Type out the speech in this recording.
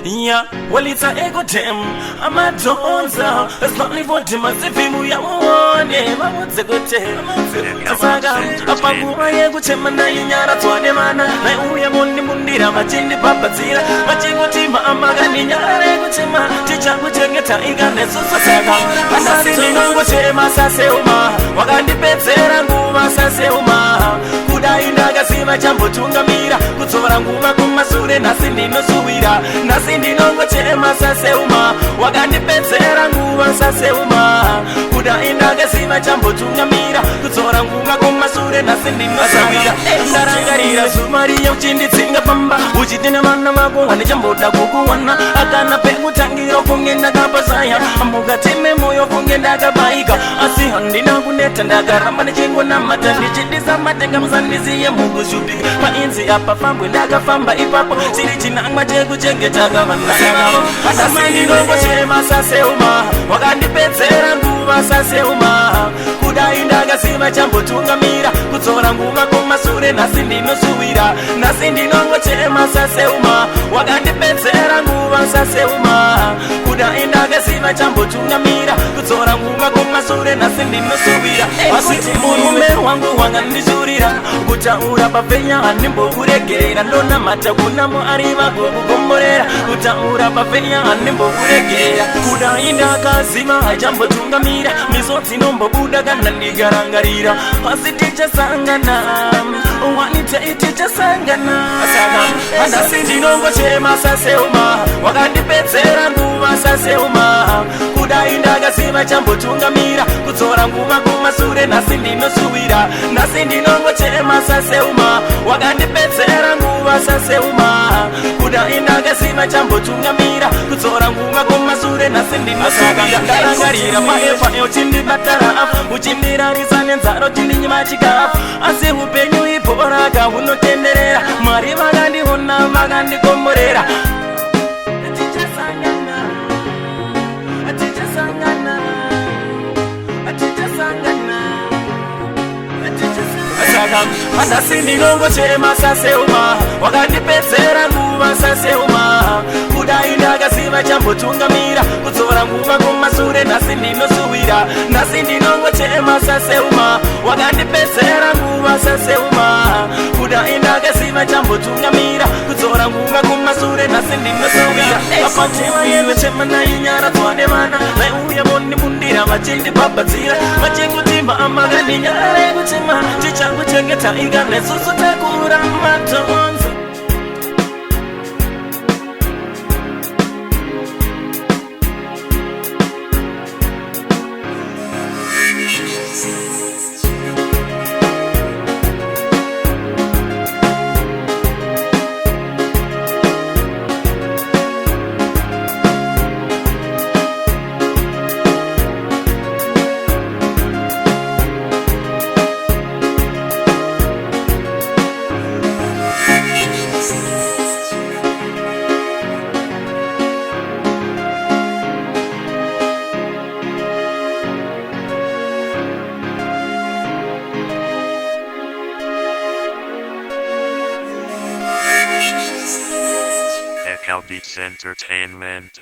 Yeah, well it's a ego tem. I'm a donza. That's not live what him as if him we are one. Yeah, I want to go tem. Saga, a pagu, I go tem and I yara to a mana. I we are only mundira, machindi papazira, machingo tima, amagani, yara, tema, teacher, which I get a eagerness. Saga, assassin, go tem, Saseuma, Wagandi Petsera, Guma, Saseuma. Kudaindaga sima chambo tungamira kutsora nguma kumasure nasindi nosuwira nasindi nongo chema saseuma wakandipedzera nguva saseuma kudaindaga sima chambo tungamira kutsora nguma kumasure nasindi nosuwira ndarangarira sumari yauchinditsinga pamba uchitina vana vako vane chamboda kukuwana akana pekutangiro kunge ndakapasaya mukatime moyo kunge ndakabaika asi handina kuneta ndakaramba ndichingona mata ndichidisa matenga muzandiziye mukuzhupika painzi apa fambwe ndakafamba ipapo chiri chinangwa chekuchengeta kavanasavo asasindinongochema saseuma wakandipedzera nguva saseuma kudai ndakasima chambotungamira kutsora nguva kumasure nhasi ndinosuwira nhasi ndinongochema saseuma wakandipedzera nguva saseuma kudai ndakasima chambotungamira kutsora nguva kumasure nhasi ndinosuwira asiti murume wangu wangandishurira kutaura pafenya handimbokuregerera ndonamata kunamo ari vagokukomborera kutaura pafenya handimbokuregerera kudai ndakazima hachambotungamira misodzi nombobuda kana ndigarangarira asi tichasangana wanita itichasangana saka andasi ndinongochema saseuma wakandipedzera nguva saseuma kudai ndakazima chambotungamira kutsora nguva kumasure nhasi ndinosuwira nhasi ndinongochema saseuma wakandipedzera nguva saseuma kudai ndakazima chambotungamira kutsora nguva kumasure nhasi ndinosuwira ndarangarira maefa euchindibatara afu uchindirarisa nenzaro chindinyima chikafu asi upenyu iporaka hunotenderera mwari vakandiona vakandikomborera andasi ndinongochema saseuma wakandipedzera nguva saseuma kudai ndakazima chambotungamira kutsora nguva kumasure nhasi ndinosuwira nhasi ndinongochema saseuma wakandipedzera nguva saseuma kudai ndakazima chambotungamira kutsora nguva kumasure nhasi ndinosuwira apatewa yevochema nainyara twanemana naiuya mondimundira vachindipapadzira vachikutimba amagani nyara yekuchema chichangu chengeta iganesusu takura matonzo Beats Entertainment.